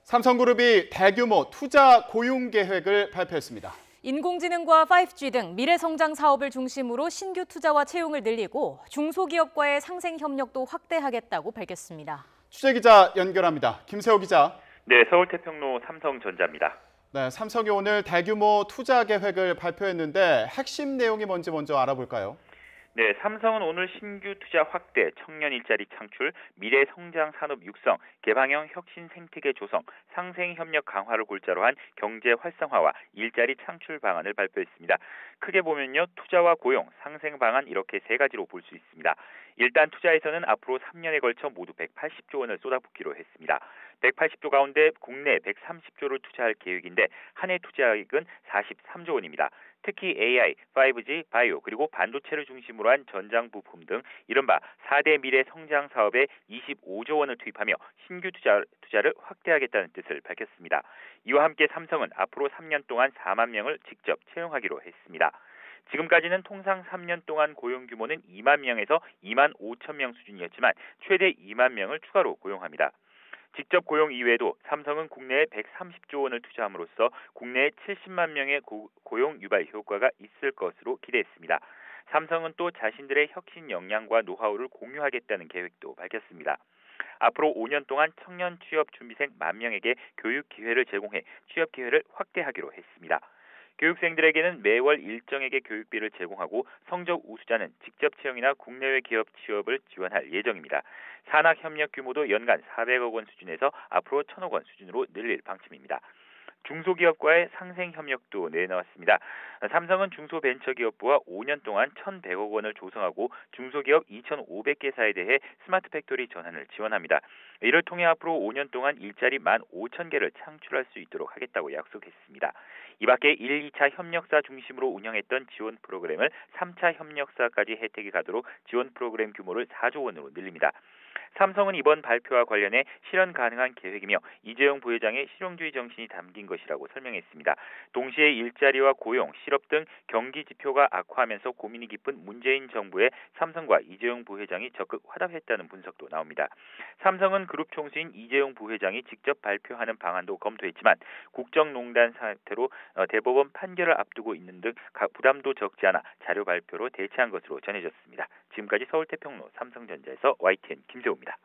삼성그룹이 대규모 투자 고용 계획을 발표했습니다. 인공지능과 5G 등 미래성장 사업을 중심으로 신규 투자와 채용을 늘리고 중소기업과의 상생 협력도 확대하겠다고 밝혔습니다. 취재기자 연결합니다. 김세호 기자. 네, 서울태평로 삼성전자입니다. 네, 삼성이 오늘 대규모 투자 계획을 발표했는데 핵심 내용이 뭔지 먼저 알아볼까요? 네, 삼성은 오늘 신규 투자 확대, 청년 일자리 창출, 미래 성장 산업 육성, 개방형 혁신 생태계 조성, 상생 협력 강화를 골자로 한 경제 활성화와 일자리 창출 방안을 발표했습니다. 크게 보면요, 투자와 고용, 상생 방안 이렇게 세 가지로 볼 수 있습니다. 일단 투자에서는 앞으로 3년에 걸쳐 모두 180조 원을 쏟아붓기로 했습니다. 180조 가운데 국내 130조를 투자할 계획인데 한 해 투자액은 43조 원입니다. 특히 AI, 5G, 바이오 그리고 반도체를 중심으로 한 전장 부품 등 이른바 4대 미래 성장 사업에 25조 원을 투입하며 신규 투자를 확대하겠다는 뜻을 밝혔습니다. 이와 함께 삼성은 앞으로 3년 동안 4만 명을 직접 채용하기로 했습니다. 지금까지는 통상 3년 동안 고용 규모는 2만 명에서 2만 5천 명 수준이었지만 최대 2만 명을 추가로 고용합니다. 직접 고용 이외에도 삼성은 국내에 130조 원을 투자함으로써 국내에 70만 명의 고용 유발 효과가 있을 것으로 기대했습니다. 삼성은 또 자신들의 혁신 역량과 노하우를 공유하겠다는 계획도 밝혔습니다. 앞으로 5년 동안 청년 취업 준비생 1만 명에게 교육 기회를 제공해 취업 기회를 확대하기로 했습니다. 교육생들에게는 매월 일정액의 교육비를 제공하고 성적 우수자는 직접 채용이나 국내외 기업 취업을 지원할 예정입니다. 산학 협력 규모도 연간 400억 원 수준에서 앞으로 1,000억 원 수준으로 늘릴 방침입니다. 중소기업과의 상생 협력도 내놓았습니다. 삼성은 중소벤처기업부와 5년 동안 1,100억 원을 조성하고 중소기업 2,500개사에 대해 스마트 팩토리 전환을 지원합니다. 이를 통해 앞으로 5년 동안 일자리 15,000개를 창출할 수 있도록 하겠다고 약속했습니다. 이 밖에 1, 2차 협력사 중심으로 운영했던 지원 프로그램을 3차 협력사까지 혜택이 가도록 지원 프로그램 규모를 4조 원으로 늘립니다. 삼성은 이번 발표와 관련해 실현 가능한 계획이며 이재용 부회장의 실용주의 정신이 담긴 것이라고 설명했습니다. 동시에 일자리와 고용, 실업 등 경기 지표가 악화하면서 고민이 깊은 문재인 정부에 삼성과 이재용 부회장이 적극 화답했다는 분석도 나옵니다. 삼성은 그룹 총수인 이재용 부회장이 직접 발표하는 방안도 검토했지만 국정농단 사태로 대법원 판결을 앞두고 있는 등 부담도 적지 않아 자료 발표로 대체한 것으로 전해졌습니다. 지금까지 서울태평로 삼성전자에서 YTN 김세호입니다.